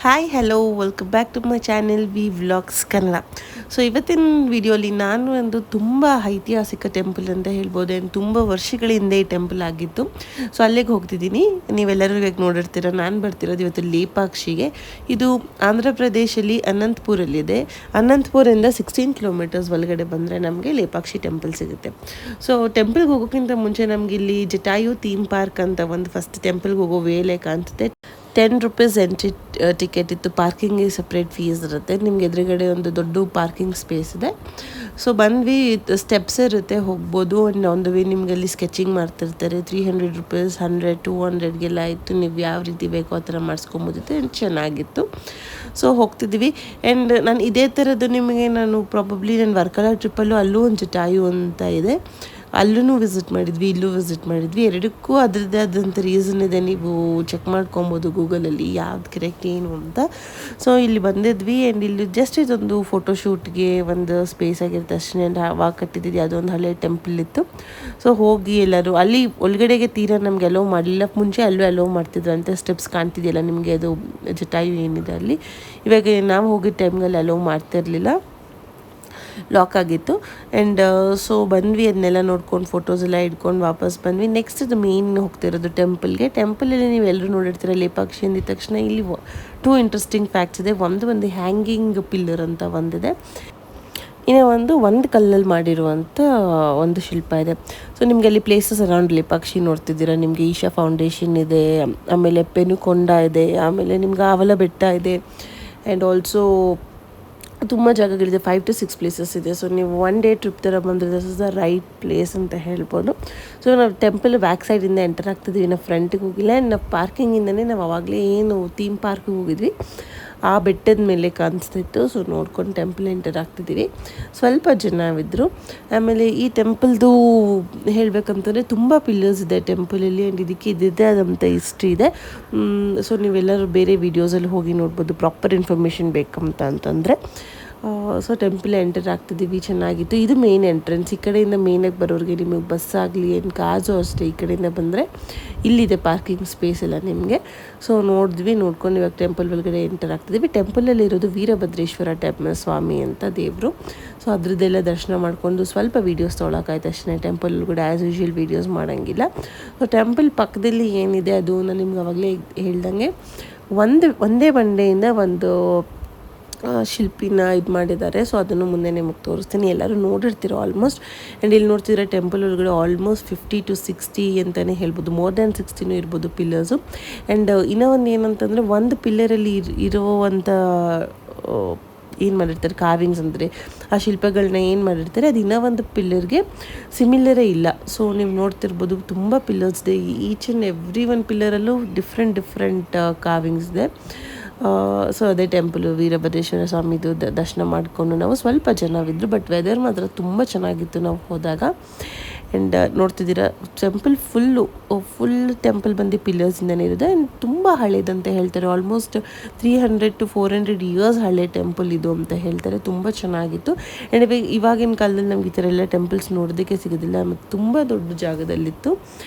Hi hello welcome back to my channel V vlogs Kannada. So ಇವತ್ತಿನ ವಿಡಿಯೋಲಿ ನಾನು ಒಂದು ತುಂಬ ಐತಿಹಾಸಿಕ ಟೆಂಪಲ್ ಅಂತ ಹೇಳ್ಬೋದು. ಆ್ಯಂಡ್ ತುಂಬ ವರ್ಷಗಳ ಹಿಂದೆ ಈ ಟೆಂಪಲ್ ಆಗಿತ್ತು. ಸೊ ಅಲ್ಲಿಗೆ ಹೋಗ್ತಿದ್ದೀನಿ. ನೀವೆಲ್ಲರೂ ಇವಾಗ ನೋಡಿರ್ತೀರ, ನಾನು ಬರ್ತಿರೋದು ಇವತ್ತು ಲೇಪಾಕ್ಷಿಗೆ. ಇದು ಆಂಧ್ರ ಪ್ರದೇಶಲ್ಲಿ ಅನಂತಪುರಲ್ಲಿದೆ. ಅನಂತಪುರಿಂದ 16 ಕಿಲೋಮೀಟರ್ಸ್ ಒಳಗಡೆ ಬಂದರೆ ನಮಗೆ ಲೇಪಾಕ್ಷಿ ಟೆಂಪಲ್ ಸಿಗುತ್ತೆ. ಸೊ ಟೆಂಪಲ್ಗೆ ಹೋಗೋಕ್ಕಿಂತ ಮುಂಚೆ ನಮಗೆ ಇಲ್ಲಿ ಜಟಾಯು ಥೀಮ್ ಪಾರ್ಕ್ ಅಂತ ಒಂದು ಫಸ್ಟ್ ಟೆಂಪಲ್ಗೆ ಹೋಗೋ ವೇಳೆ ಕಾಣ್ತದೆ. ₹10 ಎಂಟ್ರಿ ಟಿಕೆಟ್ ಇತ್ತು. ಪಾರ್ಕಿಂಗ್ಗೆ ಸಪ್ರೇಟ್ ಫೀಸ್ ಇರುತ್ತೆ. ನಿಮ್ಗೆ ಎದುರುಗಡೆ ಒಂದು ದೊಡ್ಡ ಪಾರ್ಕಿಂಗ್ ಸ್ಪೇಸ್ ಇದೆ. ಸೊ ಬಂದ್ವಿ, ಸ್ಟೆಪ್ಸ್ ಇರುತ್ತೆ, ಹೋಗ್ಬೋದು. ಆ್ಯಂಡ್ ಆನ್ ದ ವೇ ನಿಮ್ಗೆ ಅಲ್ಲಿ ಸ್ಕೆಚಿಂಗ್ ಮಾಡ್ತಿರ್ತಾರೆ. ₹300 100 200ಗೆಲ್ಲ ಇತ್ತು. ನೀವು ಯಾವ ರೀತಿ ಬೇಕೋ ಆ ಥರ ಮಾಡಿಸ್ಕೊಬೋದಿತ್ತು. ಆ್ಯಂಡ್ ಚೆನ್ನಾಗಿತ್ತು. ಸೊ ಹೋಗ್ತಿದ್ವಿ. ಆ್ಯಂಡ್ ನಾನು ಇದೇ ಥರದ್ದು ನಿಮಗೆ ನಾನು ಪ್ರಾಬಬ್ಲಿ ನನ್ನ ವರ್ಕಲಾ ಟ್ರಿಪ್ಪಲ್ಲೂ ಅಲ್ಲೂ ಒಂದು ಜಟಾಯು ಅಂತ ಇದೆ, ಅಲ್ಲೂ ವಿಸಿಟ್ ಮಾಡಿದ್ವಿ, ಇಲ್ಲೂ ವಿಸಿಟ್ ಮಾಡಿದ್ವಿ. ಎರಡಕ್ಕೂ ಅದರದ್ದೇ ಆದಂಥ ರೀಸನ್ ಇದೆ. ನೀವು ಚೆಕ್ ಮಾಡ್ಕೊಬೋದು ಗೂಗಲಲ್ಲಿ ಯಾವ್ದು ಕರೆಕ್ಟ್ ಏನು ಅಂತ. ಸೊ ಇಲ್ಲಿ ಬಂದಿದ್ವಿ. ಆ್ಯಂಡ್ ಇಲ್ಲಿ ಜಸ್ಟ್ ಇದೊಂದು ಫೋಟೋಶೂಟ್ಗೆ ಒಂದು ಸ್ಪೇಸ್ ಆಗಿರುತ್ತೆ ಅಷ್ಟೇ. ಆ್ಯಂಡ್ ಅವಾಗ ಕಟ್ಟಿದ್ದು ಅದೊಂದು ಹಳೆ ಟೆಂಪಲ್ ಇತ್ತು. ಸೊ ಹೋಗಿ ಎಲ್ಲರೂ ಅಲ್ಲಿ ಒಳಗಡೆಗೆ ತೀರಾ ನಮಗೆ ಅಲೋ ಮಾಡಲಿಲ್ಲ. ಮುಂಚೆ ಅಲ್ಲೂ ಅಲೋ ಮಾಡ್ತಿದ್ರು ಅಂತ. ಸ್ಟೆಪ್ಸ್ ಕಾಣ್ತಿದೆಯಲ್ಲ ನಿಮಗೆ, ಅದು ಜಟಾಯು ಏನಿದೆ ಅಲ್ಲಿ. ಇವಾಗ ನಾವು ಹೋಗಿದ್ದ ಟೈಮ್ನಲ್ಲಿ ಅಲೋ ಮಾಡ್ತಿರಲಿಲ್ಲ, ಲಾಕ್ ಆಗಿತ್ತು. ಆ್ಯಂಡ್ ಸೊ ಬಂದ್ವಿ, ಅದನ್ನೆಲ್ಲ ನೋಡ್ಕೊಂಡು ಫೋಟೋಸ್ ಎಲ್ಲ ಇಟ್ಕೊಂಡು ವಾಪಸ್ ಬಂದ್ವಿ. ನೆಕ್ಸ್ಟ್ ಅದು ಮೇನ್ ಹೋಗ್ತಿರೋದು ಟೆಂಪಲ್ಗೆ. ಟೆಂಪಲಲ್ಲಿ ನೀವು ಎಲ್ಲರೂ ನೋಡಿರ್ತೀರ, ಲೇಪಾಕ್ಷಿ ಅಂದಿದ ತಕ್ಷಣ ಇಲ್ಲಿ 2 ಇಂಟ್ರೆಸ್ಟಿಂಗ್ ಫ್ಯಾಕ್ಟ್ಸ್ ಇದೆ. ಒಂದು ಹ್ಯಾಂಗಿಂಗ್ ಪಿಲ್ಲರ್ ಅಂತ ಒಂದಿದೆ, ಇನ್ನು ಒಂದು ಕಲ್ಲಲ್ಲಿ ಮಾಡಿರುವಂಥ ಒಂದು ಶಿಲ್ಪ ಇದೆ. ಸೊ ನಿಮಗೆ ಅಲ್ಲಿ ಪ್ಲೇಸಸ್ ಅರೌಂಡ್ ಲೇಪಾಕ್ಷಿ ನೋಡ್ತಿದ್ದೀರಾ. ನಿಮಗೆ ಈಶಾ ಫೌಂಡೇಶನ್ ಇದೆ, ಆಮೇಲೆ ಪೆನುಕೊಂಡ ಇದೆ, ಆಮೇಲೆ ನಿಮ್ಗೆ ಆವಲ ಬೆಟ್ಟ ಇದೆ. ಆ್ಯಂಡ್ ಆಲ್ಸೋ ತುಂಬ ಜಾಗಗಳಿದೆ, 5 to 6 ಪ್ಲೇಸಸ್ ಇದೆ. ಸೊ ನೀವು ಒನ್ ಡೇ ಟ್ರಿಪ್ ಥರ ಬಂದರೆ this is the right place ಅಂತ ಹೇಳ್ಬೋದು. ಸೊ ನಾವು ಟೆಂಪಲ್ ಬ್ಯಾಕ್ ಸೈಡಿಂದ ಎಂಟರ್ ಆಗ್ತಿದ್ವಿ, ನಾವು ಫ್ರಂಟಿಗೆ ಹೋಗಿಲ್ಲ. ಆ್ಯಂಡ್ ನಾವು ಪಾರ್ಕಿಂಗಿಂದನೇ ನಾವು ಆವಾಗಲೇ ಏನು ಥೀಮ್ ಪಾರ್ಕ್ಗೆ ಹೋಗಿದ್ವಿ, ಆ ಬೆಟ್ಟದ ಮೇಲೆ ಕಾಣಿಸ್ತಿತ್ತು. ಸೊ ನೋಡ್ಕೊಂಡು ಟೆಂಪಲ್ ಎಂಟರ್ ಆಗ್ತಿದ್ದೀವಿ. ಸ್ವಲ್ಪ ಜನವಿದ್ದರು. ಆಮೇಲೆ ಈ ಟೆಂಪಲ್ದು ಹೇಳಬೇಕಂತಂದರೆ ತುಂಬ ಪಿಲ್ಲರ್ಸ್ ಇದೆ ಟೆಂಪಲಲ್ಲಿ. ಆ್ಯಂಡ್ ಇದಕ್ಕೆ ಇದ್ದಿದ್ದೇ ಆದಂಥ ಹಿಸ್ಟ್ರಿ ಇದೆ. ಸೊ ನೀವೆಲ್ಲರೂ ಬೇರೆ ವೀಡಿಯೋಸಲ್ಲಿ ಹೋಗಿ ನೋಡ್ಬೋದು, ಪ್ರಾಪರ್ ಇನ್ಫಾರ್ಮೇಷನ್ ಬೇಕಂತಂದರೆ. ಸೊ ಟೆಂಪಲ್ ಎಂಟರ್ ಆಗ್ತಿದ್ದೀವಿ, ಚೆನ್ನಾಗಿತ್ತು. ಇದು ಮೇನ್ ಎಂಟ್ರೆನ್ಸ್. ಈ ಕಡೆಯಿಂದ ಮೇನಾಗಿ ಬರೋರಿಗೆ ನಿಮಗೆ ಬಸ್ ಆಗಲಿ ಏನು ಕಾಜು ಅಷ್ಟೇ, ಈ ಕಡೆಯಿಂದ ಬಂದರೆ ಇಲ್ಲಿದೆ ಪಾರ್ಕಿಂಗ್ ಸ್ಪೇಸ್ ಎಲ್ಲ ನಿಮಗೆ. ಸೊ ನೋಡ್ಕೊಂಡು ಇವಾಗ ಟೆಂಪಲ್ ಒಳಗಡೆ ಎಂಟರ್ ಆಗ್ತಿದ್ದೀವಿ. ಟೆಂಪಲಲ್ಲಿ ಇರೋದು ವೀರಭದ್ರೇಶ್ವರ ಸ್ವಾಮಿ ಅಂತ ದೇವರು. ಸೊ ಅದ್ರದ್ದೆಲ್ಲ ದರ್ಶನ ಮಾಡಿಕೊಂಡು ಸ್ವಲ್ಪ ವೀಡಿಯೋಸ್ ತೊಗೊಳಕಾಯ್ತು ಅಷ್ಟೇ. ಟೆಂಪಲ್ ಒಳಗಡೆ ಆ್ಯಸ್ ಯೂಶ್ವಲ್ ವೀಡಿಯೋಸ್ ಮಾಡೋಂಗಿಲ್ಲ. ಸೊ ಟೆಂಪಲ್ ಪಕ್ಕದಲ್ಲಿ ಏನಿದೆ ಅದು ನಾನು ನಿಮ್ಗೆ ಆವಾಗಲೇ ಹೇಳ್ದಂಗೆ ಒಂದೇ ಬಂಡೆಯಿಂದ ಒಂದು ಶಿಲ್ಪಿನ ಇದು ಮಾಡಿದ್ದಾರೆ. ಸೊ ಅದನ್ನು ಮುಂದೆ ನಿಮಗೆ ತೋರಿಸ್ತೀನಿ. ಎಲ್ಲರೂ ನೋಡಿರ್ತೀರೋ ಆಲ್ಮೋಸ್ಟ್. ಆ್ಯಂಡ್ ಇಲ್ಲಿ ನೋಡ್ತಿದ್ರೆ ಟೆಂಪಲ್ ಒಳಗಡೆ ಆಲ್ಮೋಸ್ಟ್ 50 to 60 ಅಂತಲೇ ಹೇಳ್ಬೋದು, ಮೋರ್ ದ್ಯಾನ್ 60 ಇರ್ಬೋದು ಪಿಲ್ಲರ್ಸು. ಆ್ಯಂಡ್ ಇನ್ನೂ ಒಂದು ಏನಂತಂದರೆ, ಒಂದು ಪಿಲ್ಲರಲ್ಲಿ ಇರುವಂಥ ಏನು ಮಾಡಿರ್ತಾರೆ ಕಾರ್ವಿಂಗ್ಸ್ ಅಂದರೆ ಆ ಶಿಲ್ಪಗಳನ್ನ ಏನು ಮಾಡಿರ್ತಾರೆ, ಅದು ಇನ್ನೂ ಒಂದು ಪಿಲ್ಲರ್ಗೆ ಸಿಮಿಲರೇ ಇಲ್ಲ. ಸೊ ನೀವು ನೋಡ್ತಿರ್ಬೋದು ತುಂಬ ಪಿಲ್ಲರ್ಸ್ ಇದೆ. ಈಚ್ ಆ್ಯಂಡ್ ಎವ್ರಿ ಒಂದು ಪಿಲ್ಲರಲ್ಲೂ ಡಿಫ್ರೆಂಟ್ ಕಾರ್ವಿಂಗ್ಸ್ ಇದೆ. ಸೊ ಅದೇ ಟೆಂಪಲು ವೀರಭದ್ರೇಶ್ವರ ಸ್ವಾಮಿದು ದರ್ಶನ ಮಾಡಿಕೊಂಡು ನಾವು ಸ್ವಲ್ಪ ಜನವಿದ್ದರು. ಬಟ್ ವೆದರ್ ಮಾತ್ರ ತುಂಬ ಚೆನ್ನಾಗಿತ್ತು ನಾವು ಹೋದಾಗ. ಆ್ಯಂಡ್ ನೋಡ್ತಿದ್ದೀರಾ ಟೆಂಪಲ್ ಫುಲ್ ಟೆಂಪಲ್ ಬಂದು ಪಿಲ್ಲರ್ಸಿಂದನೇ ಇರುತ್ತೆ. ಆ್ಯಂಡ್ ತುಂಬ ಹಳೇದಂತ ಹೇಳ್ತಾರೆ. ಆಲ್ಮೋಸ್ಟ್ 300 to 400 ಇಯರ್ಸ್ ಹಳೆ ಟೆಂಪಲ್ ಇದು ಅಂತ ಹೇಳ್ತಾರೆ. ತುಂಬ ಚೆನ್ನಾಗಿತ್ತು. ಆ್ಯಂಡ್ ಇವಾಗಿನ ಕಾಲದಲ್ಲಿ ನಮ್ಗೆ ಈ ಥರ ಎಲ್ಲ ಟೆಂಪಲ್ಸ್ ನೋಡೋದಕ್ಕೆ ಸಿಗೋದಿಲ್ಲ, ಮತ್ತು ತುಂಬ ದೊಡ್ಡ ಜಾಗದಲ್ಲಿತ್ತು.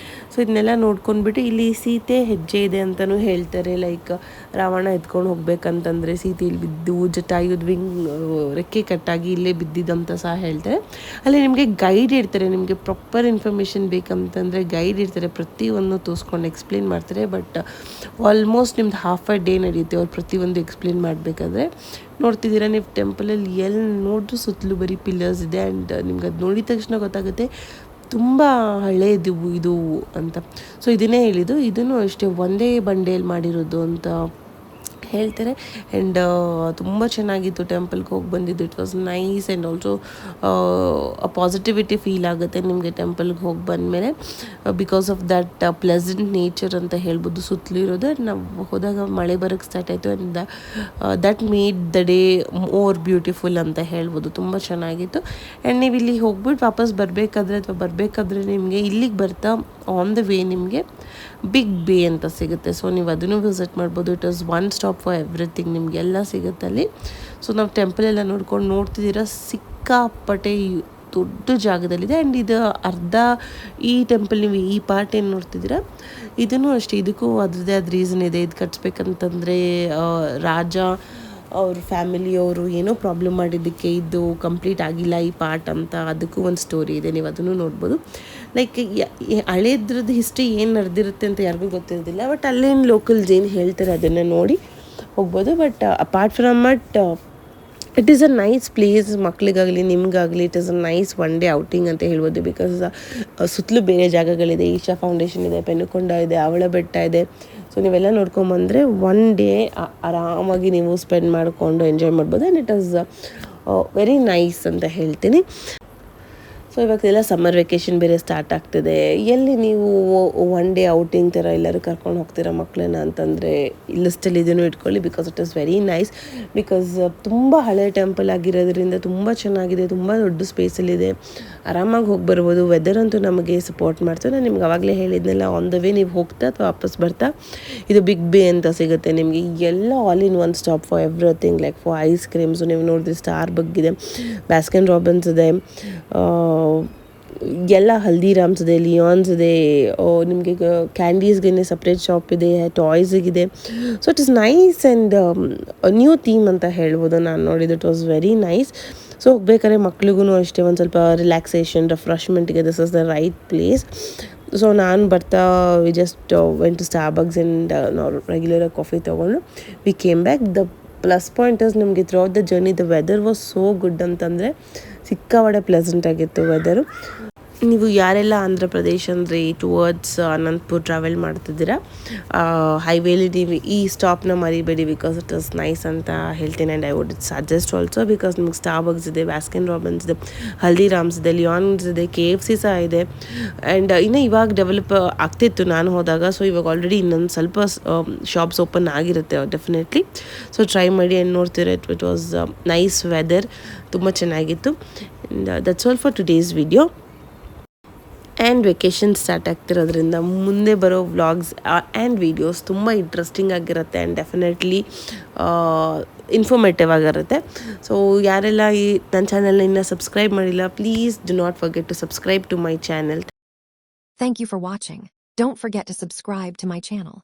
ಸೊ ಇದನ್ನೆಲ್ಲ ನೋಡ್ಕೊಂಡ್ಬಿಟ್ಟು ಇಲ್ಲಿ ಸೀತೆ ಹೆಜ್ಜೆ ಇದೆ ಅಂತಲೂ ಹೇಳ್ತಾರೆ. ಲೈಕ್ ರಾವಣ ಎತ್ಕೊಂಡು ಹೋಗ್ಬೇಕಂತಂದರೆ ಸೀತೆ ಇಲ್ಲಿ ಬಿದ್ದು ಜಟಾಯುದ್ ರೆಕ್ಕೆ ಕಟ್ಟಾಗಿ ಇಲ್ಲೇ ಬಿದ್ದಿದ್ದಂತ ಸಹ ಹೇಳ್ತಾರೆ. ಅಲ್ಲಿ ನಿಮಗೆ ಗೈಡ್ ಇರ್ತಾರೆ, ನಿಮಗೆ ಪ್ರಾಪರ್ ಇನ್ಫಾರ್ಮೇಷನ್ ಬೇಕಂತಂದರೆ ಗೈಡ್ ಇರ್ತಾರೆ, ಪ್ರತಿಯೊಂದು ತೋರಿಸ್ಕೊಂಡು ಎಕ್ಸ್ಪ್ಲೇನ್ ಮಾಡ್ತಾರೆ. ಬಟ್ ಆಲ್ಮೋಸ್ಟ್ ನಿಮ್ದು ಹಾಫ್ ಅ ಡೇ ನಡೆಯುತ್ತೆ ಅವ್ರು ಪ್ರತಿಯೊಂದು ಎಕ್ಸ್ಪ್ಲೇನ್ ಮಾಡಬೇಕಾದ್ರೆ. ನೋಡ್ತಿದ್ದೀರಾ ನೀವು ಟೆಂಪಲಲ್ಲಿ ಎಲ್ಲಿ ನೋಡಿದ್ರು ಸುತ್ತಲೂ ಬರೀ ಪಿಲ್ಲರ್ಸ್ ಇದೆ. ಆ್ಯಂಡ್ ನಿಮ್ಗೆ ಅದು ನೋಡಿದ ತಕ್ಷಣ ಗೊತ್ತಾಗುತ್ತೆ ತುಂಬ ಹಳೇದು ಇದು ಅಂತ. ಸೊ ಇದನ್ನೇ ಹೇಳಿದ್ದು, ಇದನ್ನು ಅಷ್ಟೇ ಒಂದೇ ಬಂಡೆಯಲ್ಲಿ ಮಾಡಿರೋದು ಅಂತ ಹೇಳ್ತಾರೆ. ಆ್ಯಂಡ್ ತುಂಬ ಚೆನ್ನಾಗಿತ್ತು. ಟೆಂಪಲ್ಗೆ ಹೋಗಿ ಬಂದಿದ್ದು it was nice. And also a positivity feel ಆಗುತ್ತೆ ನಿಮಗೆ ಟೆಂಪಲ್ಗೆ ಹೋಗಿ ಬಂದಮೇಲೆ, because of that pleasant nature ಅಂತ ಹೇಳ್ಬೋದು ಸುತ್ತಲೂ ಇರೋದು. ನಾವು ಹೋದಾಗ ಮಳೆ ಬರೋಕ್ಕೆ ಸ್ಟಾರ್ಟ್ ಆಯಿತು. And that made the day more beautiful ಅಂತ ಹೇಳ್ಬೋದು. ತುಂಬ ಚೆನ್ನಾಗಿತ್ತು. ಆ್ಯಂಡ್ ನೀವು ಇಲ್ಲಿ ಹೋಗ್ಬಿಟ್ಟು ವಾಪಸ್ ಬರಬೇಕಾದ್ರೆ ನಿಮಗೆ ಇಲ್ಲಿಗೆ ಬರ್ತಾ ಆನ್ ದ ವೇ ನಿಮಗೆ ಬಿಗ್ ಬೇ ಅಂತ ಸಿಗುತ್ತೆ. ಸೊ ನೀವು ಅದನ್ನು ವಿಸಿಟ್ ಮಾಡ್ಬೋದು. It is one stop for everything, ನಿಮಗೆಲ್ಲ ಸಿಗುತ್ತೆ ಅಲ್ಲಿ. ಸೊ ನಾವು ಟೆಂಪಲ್ ಎಲ್ಲ ನೋಡ್ತಿದ್ದೀರಾ, ಸಿಕ್ಕಾಪಟ್ಟೆ ದೊಡ್ಡ ಜಾಗದಲ್ಲಿದೆ. ಆ್ಯಂಡ್ ಇದು ಅರ್ಧ ಈ ಟೆಂಪಲ್ ನೀವು ಈ ಪಾರ್ಟ್ ಏನು ನೋಡ್ತಿದ್ದೀರಾ ಇದೂ ಅಷ್ಟೇ, ಇದಕ್ಕೂ ಅದರದ್ದೇ ಆದ ರೀಸನ್ ಇದೆ. ಇದು ಕಟ್ಸ್ಬೇಕಂತಂದರೆ ರಾಜ ಅವ್ರ ಫ್ಯಾಮಿಲಿಯವರು ಏನೋ ಪ್ರಾಬ್ಲಮ್ ಮಾಡಿದ್ದಕ್ಕೆ ಇದು ಕಂಪ್ಲೀಟ್ ಆಗಿಲ್ಲ ಈ ಪಾರ್ಟ್ ಅಂತ, ಅದಕ್ಕೂ ಒಂದು ಸ್ಟೋರಿ ಇದೆ, ನೀವು ಅದನ್ನು ನೋಡ್ಬೋದು. ಲೈಕ್ ಹಳೇದ್ರದ್ದು ಹಿಸ್ಟ್ರಿ ಏನು ನಡೆದಿರುತ್ತೆ ಅಂತ ಯಾರಿಗೂ ಗೊತ್ತಿರೋದಿಲ್ಲ, ಬಟ್ ಅಲ್ಲೇನು ಲೋಕಲ್ಸ್ ಏನು ಹೇಳ್ತಾರೆ ಅದನ್ನು ನೋಡಿ ಹೋಗ್ಬೋದು. But apart from it is a nice place, ಮಕ್ಕಳಿಗಾಗಲಿ ನಿಮಗಾಗಲಿ it is a nice one day outing ಅಂತ ಹೇಳ್ಬೋದು. ಬಿಕಾಸ್ ಸುತ್ತಲೂ ಬೇರೆ ಜಾಗಗಳಿದೆ, ಈಶಾ ಫೌಂಡೇಶನ್ ಇದೆ, ಪೆನುಕೊಂಡ ಇದೆ, ಅವಳ ಬೆಟ್ಟ ಇದೆ. ಸೊ ನೀವೆಲ್ಲ ನೋಡ್ಕೊಂಬಂದರೆ ಒನ್ ಡೇ ಆರಾಮಾಗಿ ನೀವು ಸ್ಪೆಂಡ್ ಮಾಡಿಕೊಂಡು ಎಂಜಾಯ್ ಮಾಡ್ಬೋದು. And it is very nice ಅಂತ ಹೇಳ್ತೀನಿ. ಸೊ ಇವಾಗೆಲ್ಲ ಸಮ್ಮರ್ ವೆಕೇಷನ್ ಬೇರೆ ಸ್ಟಾರ್ಟ್ ಆಗ್ತಿದೆ. ಎಲ್ಲಿ ನೀವು ಒನ್ ಡೇ ಔಟಿಂಗ್ ಥರ ಎಲ್ಲರೂ ಕರ್ಕೊಂಡು ಹೋಗ್ತೀರಾ ಮಕ್ಕಳನ್ನ ಅಂತಂದರೆ ಲಿಸ್ಟಲ್ಲಿ ಇದನ್ನು ಇಟ್ಕೊಳ್ಳಿ. Because it is very nice. Because ತುಂಬ ಹಳೆ ಟೆಂಪಲ್ ಆಗಿರೋದ್ರಿಂದ ತುಂಬ ಚೆನ್ನಾಗಿದೆ, ತುಂಬ ದೊಡ್ಡ ಸ್ಪೇಸಲ್ಲಿದೆ, ಆರಾಮಾಗಿ ಹೋಗಿ ಬರ್ಬೋದು. ವೆದರ್ ಅಂತೂ ನಮಗೆ ಸಪೋರ್ಟ್ ಮಾಡ್ತೇವೆ. ನಾನು ನಿಮ್ಗೆ ಆವಾಗಲೇ ಹೇಳಿದ್ನೆಲ್ಲ, ಆನ್ ದ ವೇ ನೀವು ಹೋಗ್ತಾ ಅಥವಾ ವಾಪಸ್ ಬರ್ತಾ ಇದು ಬಿಗ್ ಬೇ ಅಂತ ಸಿಗುತ್ತೆ ನಿಮಗೆ. ಎಲ್ಲ all in one stop for everything, like for ice creams ನೀವು ನೋಡಿದ್ರೆ ಸ್ಟಾರ್ ಬಗ್ ಇದೆ, ಬಾಸ್ಕಿನ್ ರಾಬಿನ್ಸ್ ಇದೆ, ಎಲ್ಲ ಹಲ್ದಿರಾಮ್ಸ್ ಇದೆ, ಲಿಯಾನ್ಸ್ ಇದೆ, ನಿಮಗೆ ಕ್ಯಾಂಡೀಸ್ಗೆ ಸಪ್ರೇಟ್ ಶಾಪ್ ಇದೆ, ಟಾಯ್ಸಿಗಿದೆ. So it is nice and new theme ಅಂತ ಹೇಳ್ಬೋದು. ನಾನು ನೋಡಿದ್ದು it was very nice. So ಹೋಗ್ಬೇಕಾದ್ರೆ ಮಕ್ಳಿಗೂ ಅಷ್ಟೇ ಒಂದು ಸ್ವಲ್ಪ ರಿಲ್ಯಾಕ್ಸೇಷನ್ ರಿಫ್ರೆಶ್ಮೆಂಟ್ಗೆ this is the right place. So ನಾನು ಬರ್ತಾ we just went to Starbucks and ನಾವು ರೆಗ್ಯುಲರಾಗಿ ಕಾಫಿ ತೊಗೊಂಡು we came back. The plus point is ನಿಮಗೆ throughout the journey the weather was so good ಅಂತಂದರೆ ಸಿಕ್ಕಾಪಟ್ಟೆ ಪ್ಲೆಸೆಂಟ್ ಆಗಿತ್ತು ವೆದರು. ನೀವು ಯಾರೆಲ್ಲ ಆಂಧ್ರ ಪ್ರದೇಶ್ ಅಂದರೆ ಟುವರ್ಡ್ಸ್ ಅನಂತಪುರ್ ಟ್ರಾವೆಲ್ ಮಾಡ್ತಿದ್ದೀರಾ, ಹೈವೇಲಿ ನೀವು ಈ ಸ್ಟಾಪ್ನ ಮರಿಬೇಡಿ. ಬಿಕಾಸ್ ಇಟ್ ಇಸ್ ನೈಸ್ ಅಂತ ಹೇಳ್ತೀನಿ. And I would suggest also. Because ನಿಮ್ಗೆ ಸ್ಟಾರ್ಬಕ್ಸ್ ಇದೆ, ಬಾಸ್ಕಿನ್ ರಾಬಿನ್ಸ್ ಇದೆ, ಹಲ್ದಿರಾಮ್ಸ್ ಇದೆ, ಲಿಯಾನ್ಸ್ ಇದೆ, KFC ಸಹ ಇದೆ. ಆ್ಯಂಡ್ ಇನ್ನೂ ಇವಾಗ ಡೆವಲಪ್ ಆಗ್ತಿತ್ತು ನಾನು ಹೋದಾಗ. ಸೊ ಇವಾಗ ಆಲ್ರೆಡಿ ಇನ್ನೊಂದು ಸ್ವಲ್ಪ ಶಾಪ್ಸ್ ಓಪನ್ ಆಗಿರುತ್ತೆ ಡೆಫಿನೆಟ್ಲಿ. ಸೊ ಟ್ರೈ ಮಾಡಿ ಆ್ಯಂಡ್ ನೋಡ್ತೀರ. ಇಟ್ ವಾಸ್ ನೈಸ್ ವೆದರ್, ತುಂಬ ಚೆನ್ನಾಗಿತ್ತು. And that's all for today's video. And vacation start ಆಗ್ತಿರೋದ್ರಿಂದ ಮುಂದೆ ಬರೋ ವ್ಲಾಗ್ಸ್ ಆ್ಯಂಡ್ ವೀಡಿಯೋಸ್ ತುಂಬ ಇಂಟ್ರೆಸ್ಟಿಂಗ್ ಆಗಿರುತ್ತೆ ಆ್ಯಂಡ್ ಡೆಫಿನೆಟ್ಲಿ ಇನ್ಫಾರ್ಮೇಟಿವ್ ಆಗಿರುತ್ತೆ. ಸೊ ಯಾರೆಲ್ಲ ಈ ನನ್ನ ಚಾನಲ್ನ ಇನ್ನೂ ಸಬ್ಸ್ಕ್ರೈಬ್ ಮಾಡಿಲ್ಲ, please do not forget to subscribe to my channel. Thank you for watching. Don't forget to subscribe to my channel.